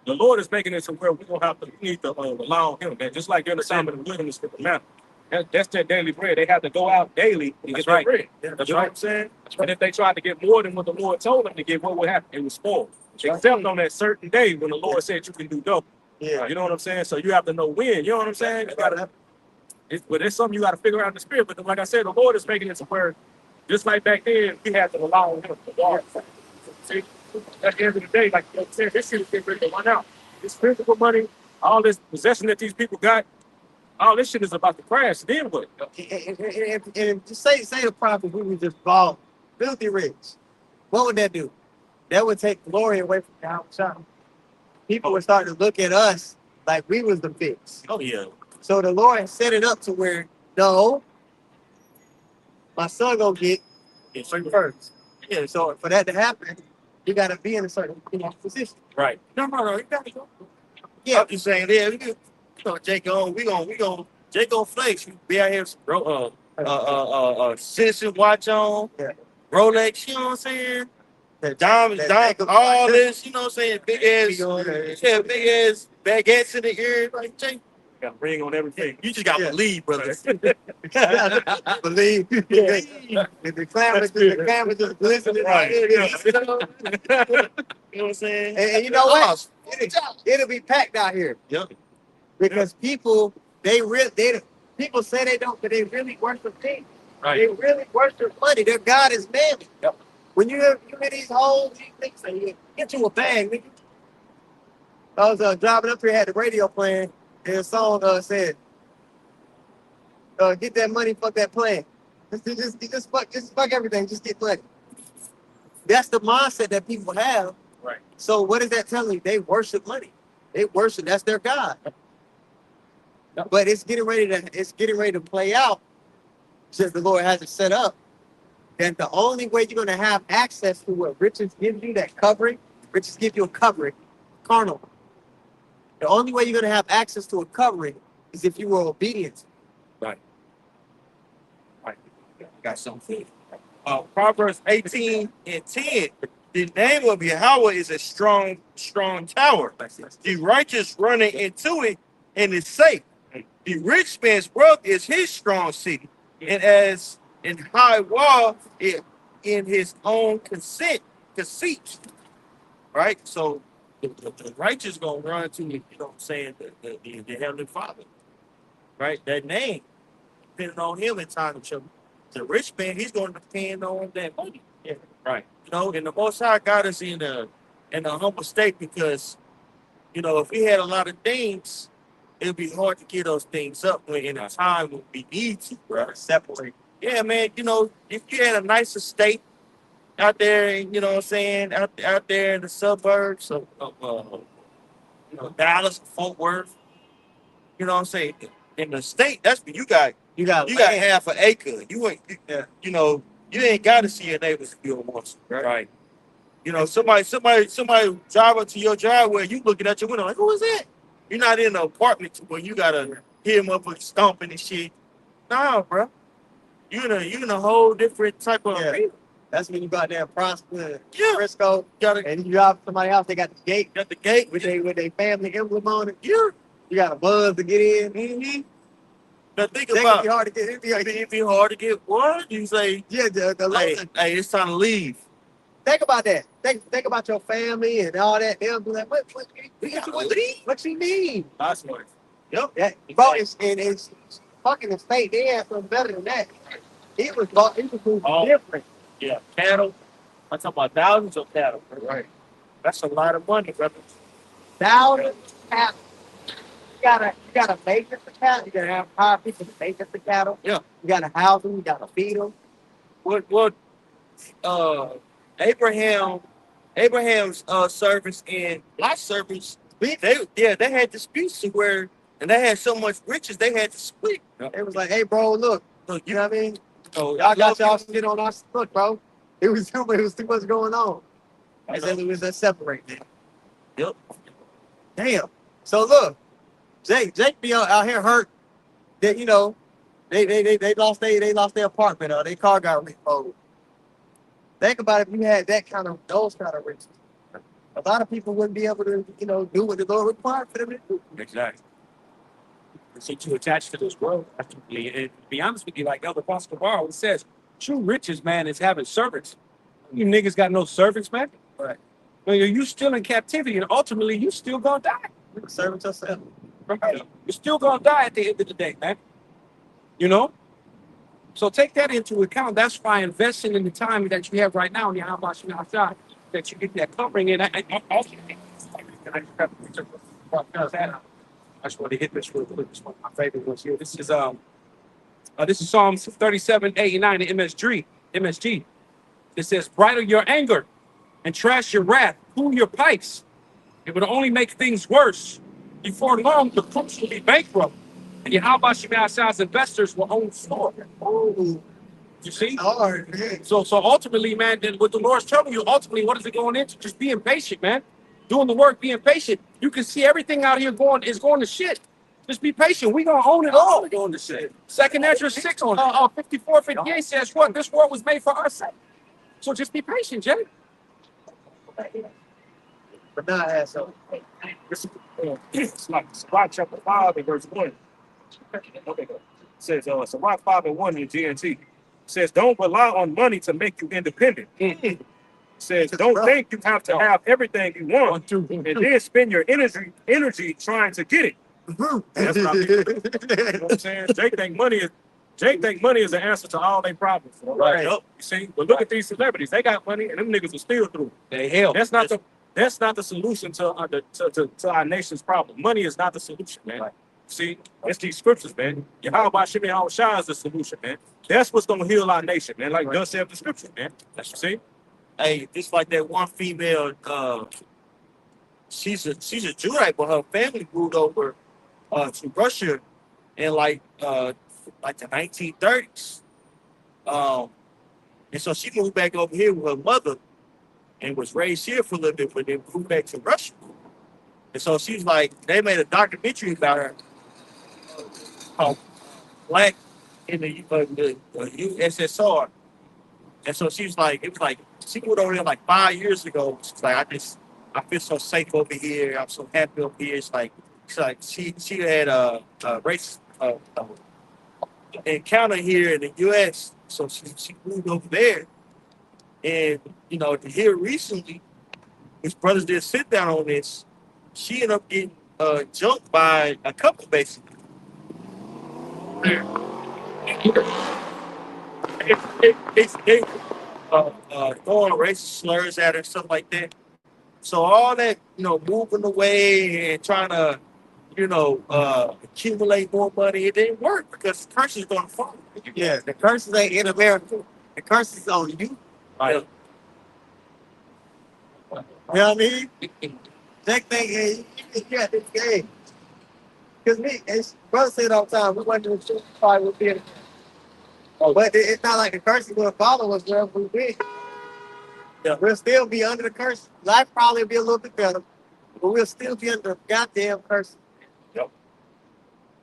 the Lord is making it to where we need to rely on Him, man. Just like in the Psalm of the wilderness with the mountain. That's their daily bread. They have to go out daily and get their bread. Yeah, You know what I'm saying? And if they tried to get more than what the Lord told them to get, what would happen? It was spoiled. Except on that certain day when the Lord said you can do double. Yeah. You know what I'm saying? So you have to know when. You know what I'm saying? You gotta, but it's something you got to figure out in the spirit. But like I said, the Lord is making it to where, just like back then, we had to rely on Him. See, at the end of the day, like you said, this shit is getting ready to run out. This physical money, all this possession that these people got, all this shit is about to crash. Then what? And just say the prophet we were just bald, filthy rich. What would that do? That would take glory away from the outside. People would start to look at us like we was the fix. Oh yeah. So the Lord set it up to where, no, my son gonna get it first. Yeah, so for that to happen, you gotta be in a certain position. Right. No, you gotta go. Yeah. I'm just saying, yeah, Jake on, we gonna Jake on flex. We be out here, bro. Citizen watch on, Yeah. Rolex. You know what I'm saying? Diamonds, all this. You know what I'm saying? Big ass baguettes in the ear. Like Jake, Got a ring on everything. you just gotta believe, brother. Believe. The camera just glistening right here. You know what I'm saying? And you know what? It'll be packed out here. Yep. Because people people say they don't, but they really worship things. Right. They really worship money. Their God is man. Yep. When you hear these hoes, these things say, you get you a bag, nigga. I was driving up here, had the radio playing, and the song said, get that money, fuck that plan. Just fuck everything, just get money. That's the mindset that people have. Right. So what is that telling you? They worship money. They worship, that's their God. Yep. But it's getting ready to play out, since the Lord has it set up. And the only way you're gonna have access to what riches gives you, that covering, riches give you a covering, carnal. The only way you're gonna have access to a covering is if you were obedient. Right. Got something. Proverbs 18:10. The name of Yahweh is a strong tower. The righteous running into it and is safe. The rich man's wealth is his strong city, and as in high wall, it in his own conceit. Right? So the righteous gonna run to, you know what I'm saying, the Heavenly Father. Right? That name, depending on him in time of trouble. The rich man, he's gonna depend on that money. Yeah. Right. You know, and the Most High got us in a humble state because, you know, if we had a lot of things it'll be hard to get those things up when in a time when we need to, bro. Separate. Yeah, man. You know, if you had a nice estate out there, you know what I'm saying, out there in the suburbs of you know, Dallas, Fort Worth, you know what I'm saying, in the state, that's what you got. You got You got half an acre. You ain't, Yeah. you know, you ain't got to see your neighbors if you don't want to, right? Right. You know, somebody drive up to your driveway, you looking at your window like, who is that? You're not in an apartment where you gotta hear them up stomping and shit. Nah, bro. You in a whole different type of Yeah. That's when you go out there and prosper. Yeah. Frisco. Gotta And you drop somebody else, they got the gate got the gate. with their family emblem on it. Yeah. You got a buzz to get in. Mm-hmm. Now think That about can be hard to get. it'd be hard to get what? You say, Yeah, hey, it's time to leave. think about that. Think about your family and all that. They'll be like, what you mean? That's what. Yep. Yeah, bro, it's fucking the state. They had something better than that. It was Oh. different. Yeah, cattle. I'm talking about thousands of cattle. Right. That's a lot of money, brother. Thousands of cattle. You gotta maintenance the cattle. You gotta have hire people to maintenance the cattle. Yeah. You gotta house them. You gotta feed them. What Abraham's servants and Lot's servants, they had disputes to where, and they had so much riches they had to split. It was like, hey, bro, look. Look, You know what I mean? know, Y'all got y'all shit on us. Look, bro. It was too much going on. And then it was that separate them. Yep. Damn. So look, Jake be out here hurt that you know they lost their apartment or their car got repoed. Think about if you had those kind of riches. A lot of people wouldn't be able to, do what the Lord required for them to do. Exactly. So to attach to this world, and to be honest with you, like Elder Pascal Barr says, true riches, man, is having servants. You niggas got no servants, man. Right. Well, you still in captivity, and ultimately, you still gonna die. Servant yourself. Right? You're still gonna die at the end of the day, man. You know. So take that into account. That's why investing in the time that you have right now in your house outside, that you get that covering. And I just want to hit this real quick. It's one of my favorite ones here. This is Psalms 37:89 in MSG. It says, bridle your anger and trash your wrath, cool your pipes. It would only make things worse. Before long, the crooks will be bankrupt. And your Shemaiah's investors will own store. Oh, You see? hard, man. So ultimately, man, then what the Lord's telling you, ultimately, what is it going into? Just being patient, man. Doing the work, being patient. You can see everything out here going to shit. Just be patient. We're gonna own it all. Going to shit. Second Ezra 6 on 54:58 says what? This world was made for our sake. So just be patient, Jay. But not asshole. It's like Sirach chapter 5 and verse 1. Okay, go. It says Sirach 5 and 1 in GNT. Says don't rely on money to make you independent. Says don't think you have to have everything you want and then spend your energy trying to get it. That's what I mean. You know what I'm saying? Jake think money is the answer to all their problems. Right. You see, but look at these celebrities. They got money, and them niggas are still through. They hell. That's not the solution to our nation's problem. Money is not the solution, man. Right. See, it's these scriptures, man. Yahweh Shemaiah is the solution, man. That's what's gonna heal our nation, man. Like thus saith the scripture, man. That's what you see. Hey, just like that one female, she's a Judite, but her family moved over to Russia in like the 1930s. And so she moved back over here with her mother and was raised here for a little bit, but then moved back to Russia. And so she's like, they made a documentary about her called Black in the USSR. And so she was like, it was like, she moved over there like 5 years ago. She's like, I feel so safe over here. I'm so happy over here. It's like she had a race encounter here in the U.S. So she moved over there. And, here recently, his brothers did sit down on this. She ended up getting jumped by a couple, basically. They throwing racist slurs at her, stuff like that. So all that, moving away and trying to accumulate more money. It didn't work because the curse is going to fall. Yeah, the curses ain't in America. The curse is on you. Right. You know what I mean? That thing is, yeah, this game. Because me, it's brother said all the time, we went to the super fight with being. But it's not like the curse is going to follow us wherever we be. Yeah. We'll still be under the curse. Life probably will be a little bit better, but we'll still be under the goddamn curse. Yep.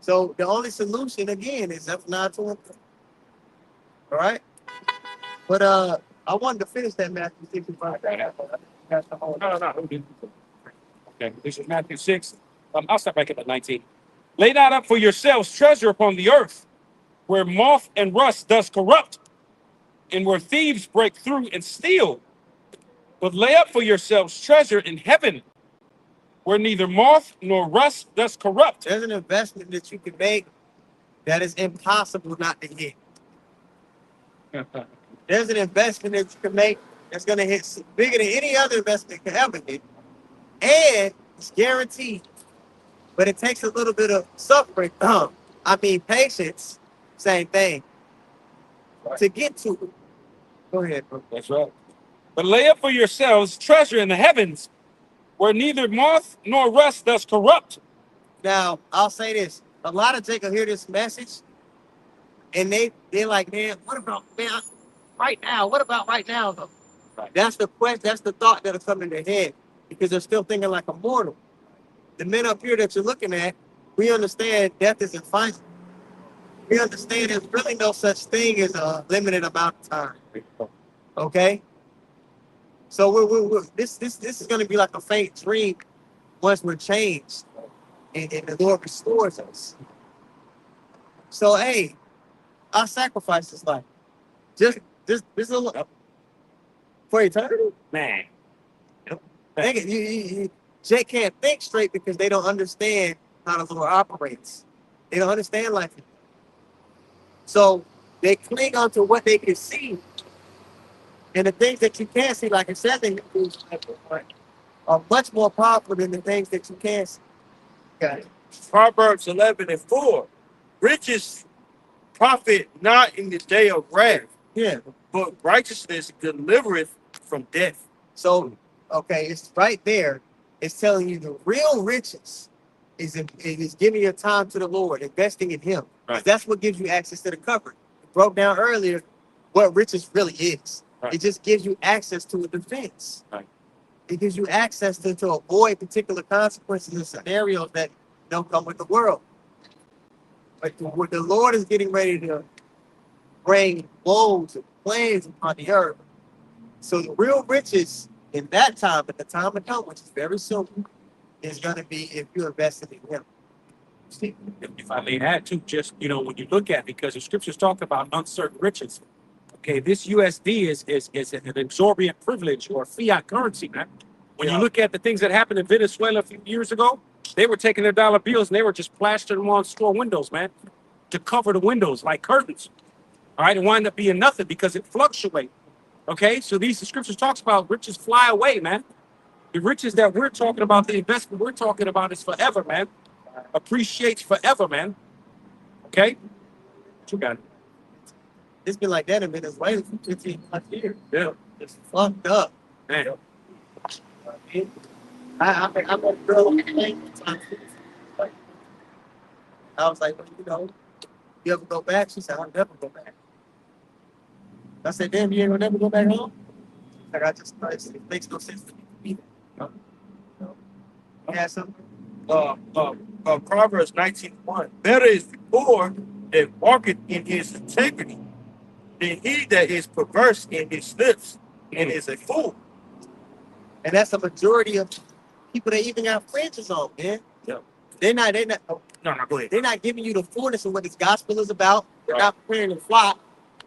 So the only solution again is F9:20. All right. But I wanted to finish that Matthew 65. That's the whole. No. Okay, this is Matthew 6. I'll start back at 19. Lay not up for yourselves treasure upon the earth, where moth and rust does corrupt, and where thieves break through and steal. But lay up for yourselves treasure in heaven, where neither moth nor rust does corrupt. There's an investment that you can make that is impossible not to hit. There's an investment that you can make that's going to hit bigger than any other investment can ever hit. And it's guaranteed. But it takes a little bit of suffering. Patience, same thing, to get to it. Go ahead, bro. That's right. But lay up for yourselves treasure in the heavens, where neither moth nor rust does corrupt. Now, I'll say this. A lot of Jacob hear this message, and they're like, man, what about, man, right now? What about right now, though? Right. That's the question. That's the thought that'll come in their head because they're still thinking like a mortal. The men up here that you're looking at, we understand death isn't final. We understand there's really no such thing as a limited amount of time. Okay? So this is going to be like a faint dream once we're changed and the Lord restores us. So, hey, our sacrifice is like just a little for eternity. Man. Jake can't think straight because they don't understand how the Lord operates. They don't understand life. So they cling onto what they can see. And the things that you can't see, like it says in Hebrews, are much more powerful than the things that you can't see. Okay. Proverbs 11:4. Riches profit not in the day of wrath, Yeah. but righteousness delivereth from death. So, okay, it's right there. It's telling you the real riches is giving your time to the Lord, investing in Him. Right. That's what gives you access to the cover. It broke down earlier what riches really is. Right. It just gives you access to a defense. Right. It gives you access to avoid particular consequences and scenarios that don't come with the world. But what the Lord is getting ready to bring woes and plagues upon the earth. So the real riches in that time, at the time to come, which is very soon, is going to be if you invested in Him. See? If I may add too, just when you look at, because the scriptures talk about uncertain riches. Okay, this USD is an exorbitant privilege or fiat currency, man. When you look at the things that happened in Venezuela a few years ago, they were taking their dollar bills and they were just plastering them on store windows, man, to cover the windows like curtains. All right, it wound up being nothing because it fluctuates. Okay, so the scriptures talks about riches fly away, man. The riches that we're talking about, the investment we're talking about is forever, man. Appreciates forever, man. Okay? What you got? It's been like that in Venezuela for 15 plus years. Yeah. It's fucked up. Man. I met a girl on the plane one time. I was like, well, you ever go back? She said, I'll never go back. I said, damn, you ain't gonna never go back home? Like, it makes no sense to me. Yeah, something. Proverbs 19:1. Better is the poor that walketh in his integrity than he that is perverse in his lips and is a fool. And that's a majority of people that even got fringes on, man. Yeah. They're not, No, go ahead. they're not giving you the fullness of what this gospel is about. They're not preparing to flock.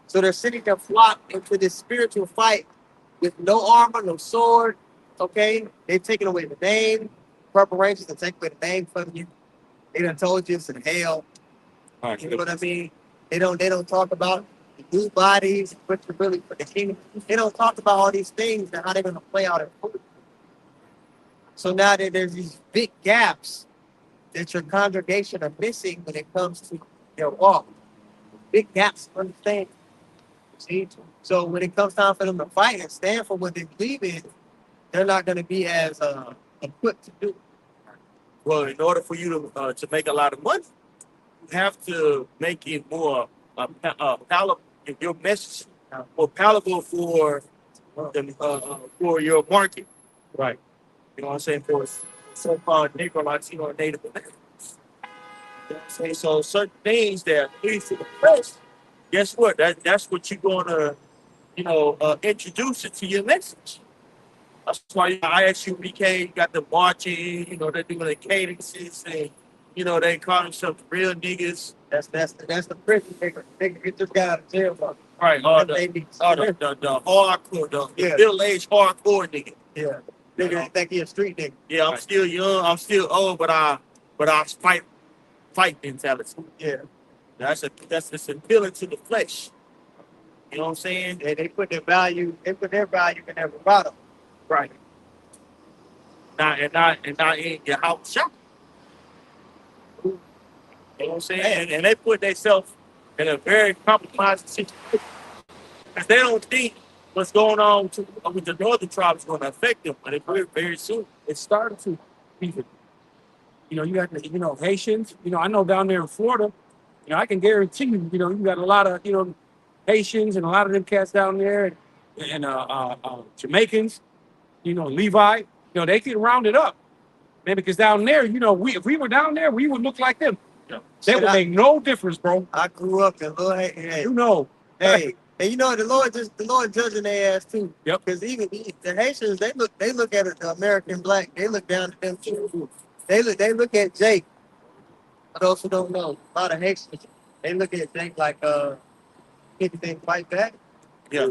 So they're sitting there flocked into this spiritual fight with no armor, no sword. Okay? They've taken away the name. Preparations to take away the name from you. They done told you it's in hell. All right, You know what I mean? They don't talk about the new bodies, but really for the kingdom. They don't talk about all these things and how they're gonna play out in food. So now there's these big gaps that your congregation are missing when it comes to their walk. Big gaps, understand? See? So when it comes time for them to fight and stand for what they believe in, they're not going to be as equipped to do it. Well, in order for you to make a lot of money, you have to make it more palatable. Your message more palatable for for your market. Right. You know what I'm saying? For so-called Negro, Latino, and Native Americans. You know what I'm saying? So certain things that please to the press, guess what? That's what you're gonna, introduce it to your message. That's why ISUBK got the marching, they're doing the cadences and they call themselves real niggas. That's the prison nigga. Nigga get this guy out of jail, bro. Right, the hardcore, the middle-aged hardcore nigga. Yeah. Nigga think he a street nigga. Yeah, I'm still young, I'm still old, but I fight mentality. Yeah. That's just appealing to the flesh. You know what I'm saying? They put their value in their bottom. Right. Not in your house shop. You know what I'm saying? And they put themselves in a very compromising situation. Because they don't think what's going on with the northern tribes is going to affect them, but it will very soon. It's starting to. Even, you got the, Haitians. I know down there in Florida, I can guarantee you, you got a lot of, Haitians and a lot of them cats down there, and Jamaicans, Levi, they get rounded up, man, because down there, if we were down there, we would look like them. Yeah. They would make no difference, bro. I grew up in Lord, hey, Hey, and the Lord judging their ass too. Yep. Because even the Haitians, they look at the American black, they look down at them too. They look at Jake. For those who don't know, a lot of Haitians, they look at Jake like anything fight back. Yeah.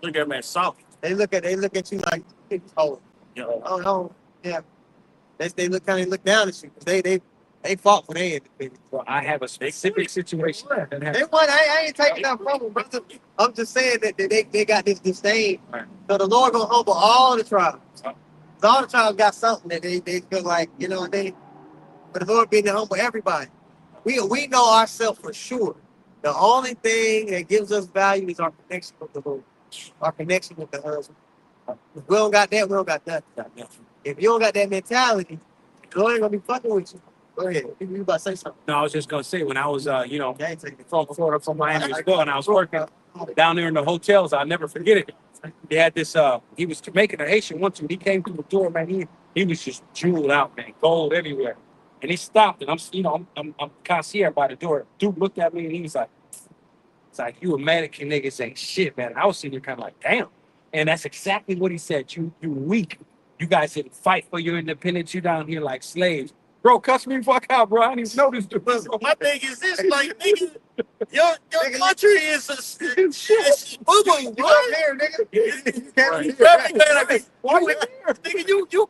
Look at man soft. They look at you like oh yeah. They look down at you. They fought for their independence. well, I have a specific situation that happened. They won. I ain't taking that from them, brother. I'm just saying that they got this disdain. Right. So the Lord gonna humble all the tribes. All the tribes got something that they feel like, but the Lord being to humble everybody. We know ourselves for sure. The only thing that gives us value is our connection with the Lord. Our connection with the husband. If we don't got that, we don't got nothing. If you don't got that mentality, the Lord ain't gonna be fucking with you. Go ahead. You about to say something? No, I was just gonna say when I was, I ain't taking it. from Florida, from Miami as well, and I was working down there in the hotels. I'll never forget it. They had this. He was making a Haitian once, and he came through the door, man. He was just jeweled out, man, gold everywhere. And he stopped, and I'm concierge by the door. Dude looked at me, and he was like, "It's like you American niggas ain't shit, man." And I was sitting there kind of like, "Damn." And that's exactly what he said. You weak. You guys didn't fight for your independence. You down here like slaves. Bro, cuss me fuck out, bro. I didn't even know this dude. My thing is this, like, nigga, your country is it's boo-boo, bro. Here, nigga. You can't Right. Why you here? Nigga, you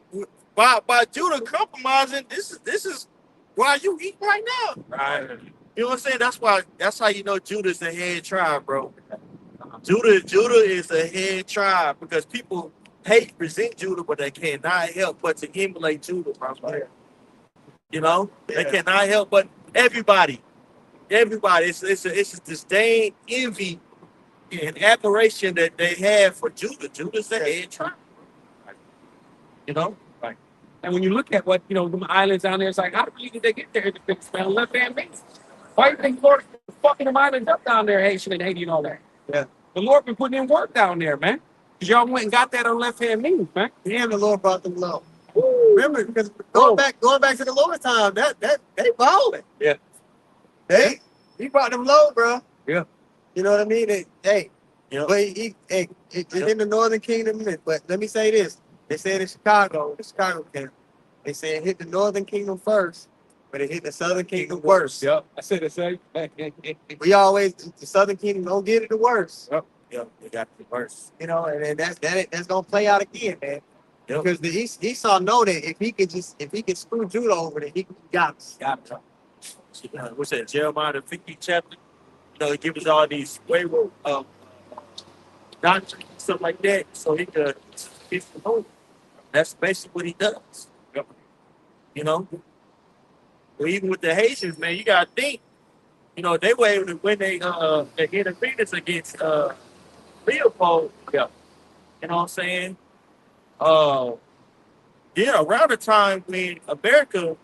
by Judah compromising, this is why you eat right now. Right. You know what I'm saying? That's how you know Judah's the head tribe, bro. Judah is the head tribe because people resent Judah, but they cannot help but to emulate Judah, bro. They cannot help but everybody. It's a disdain, envy, and admiration that they have for Judah. Judah's the head tribe. Right. And when you look at what, the islands down there, it's like, how did they get there? It's spelled left hand means. Why do you think Lord fucking them islands up down there, Haitian and Haiti and all that? Yeah. The Lord been putting in work down there, man. Because y'all went and got that on left hand means, man. And the Lord brought them low. Remember, because going back to the Lord's time, that they balling. Yeah. He brought them low, bro. Yeah. You know what I mean? But it's in the Northern Kingdom. But let me say this: they said in Chicago, the Chicago camp, they said it hit the Northern Kingdom first, but it hit the Southern Kingdom worse. Yep. I said the same. The Southern Kingdom don't get it the worst. Yep, they got the worst. And that's gonna play out again, man. Yep. Because the Esau know that if he could screw Judah over, then he got us. What's that? Jeremiah the 50th chapter. He gives us all these wayward doctrine, stuff like that, so he could get the hope. That's basically what he does. Yep. But even with the Haitians, man, you gotta think, you know, they were able to win their independence against Leopold. Yeah. You know what I'm saying? Uh, yeah, around the time when America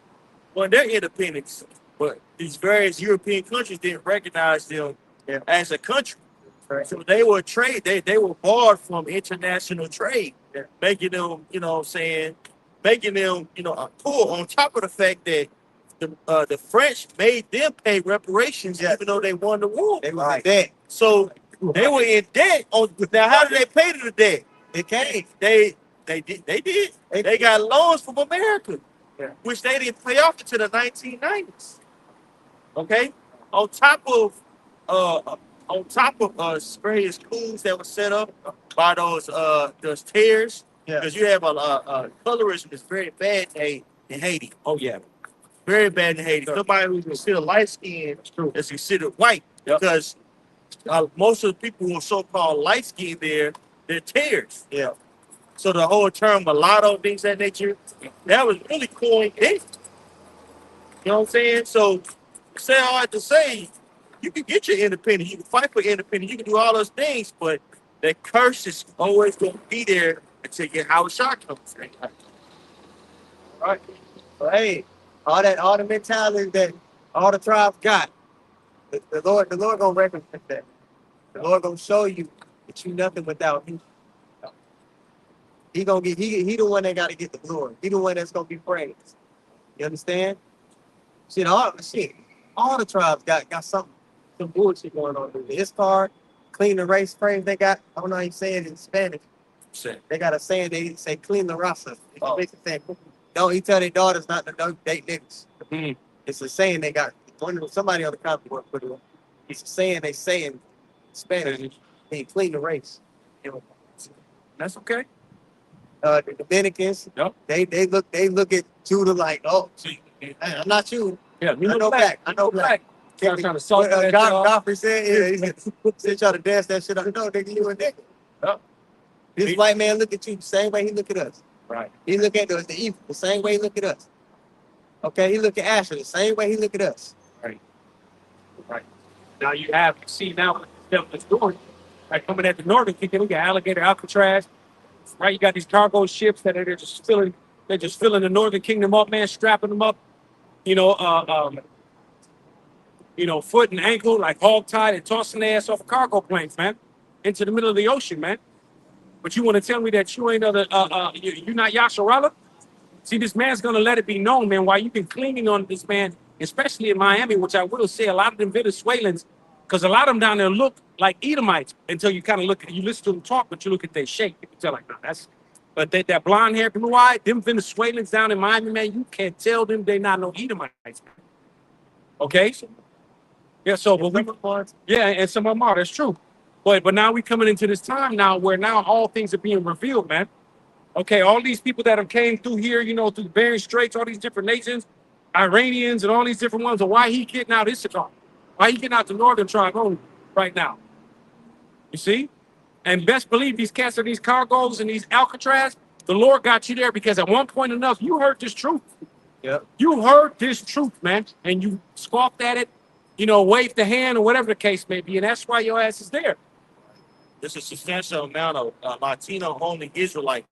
won their independence, but these various European countries didn't recognize them Yeah. as a country. Right. So they were they were barred from international trade, Yeah. making them, you know what I'm saying, making them, you know, poor on top of the fact that the French made them pay reparations Yeah. even though they won the war. They was in debt. So they were in debt. Now, how did they pay the debt? They came. They did. They got loans from America, Yeah. which they didn't pay off until the 1990s. Okay, on top of various coups that were set up by those terrorists, Yeah. because you have a colorism that's very bad in Haiti. Oh yeah. Very bad in Haiti. Somebody who's considered light skinned is considered white. Yep. Because most of the people who are so-called light skinned there, they're terrorists. Yeah. So the whole term mulatto, things of that nature, that was really coined then. You know what I'm saying? So say all I have to say, you can get your independence, you can fight for independence, you can do all those things, but that curse is always going to be there until your Howard Shot comes. Right. But hey, all the mentality that all the tribes got, the Lord gonna recognize that. The Lord gonna show you that you nothing without him. He gonna get he the one that gotta get the glory. He the one that's gonna be praised. You understand? All the tribes got some bullshit going on. His card, clean the race frame they got. I don't know how you say it in Spanish. They got a saying, they say clean the raza. Oh. Don't he tell their daughters not to date niggas. Mhm. It's a saying they got. Somebody on the company work put it on. It's a saying they say in Spanish. They clean the race. That's okay. The Dominicans, Yep. they look at Judah like, oh, See, I'm not you. yeah, I know black. I know black. Start trying to salt that Godfrey said, yeah, he said try to dance that shit. I know, nigga, you a nigga. Yep. This white man look at you the same way he look at us. Right. He look at us, the evil, the same way he look at us. Okay, he look at Asher the same way he look at us. Right. Now you have now what the devil is doing. Like coming at the northern kingdom, we got Alligator, Alcatraz. Right, you got these cargo ships that they're just filling the northern kingdom up, man, strapping them up, foot and ankle, like hog tied and tossing their ass off cargo planes, man, into the middle of the ocean, man. But you want to tell me that you ain't you're not Yasharala? See, this man's gonna let it be known, man, why you've been clinging on this man, especially in Miami, which I will say a lot of them Venezuelans, because a lot of them down there look like Edomites until you kind of you listen to them talk, but you look at their shape, you can tell like, no, but that blonde hair, blue eye, them Venezuelans down in Miami, man, you can't tell them they not no Edomites. Okay? Yeah, so and some of them are, that's true. But now we coming into this time now where now all things are being revealed, man. Okay, all these people that have came through here, through the Bering Straits, all these different nations, Iranians and all these different ones, and why he getting out Issachar? Why he getting out the northern tribe only right now? You see? And best believe these cats are these cargoes and these Alcatraz, the Lord got you there because at one point enough, you heard this truth. Yep. You heard this truth, man, and you scoffed at it, waved the hand or whatever the case may be, and that's why your ass is there. There's a substantial amount of Latino-only Israelites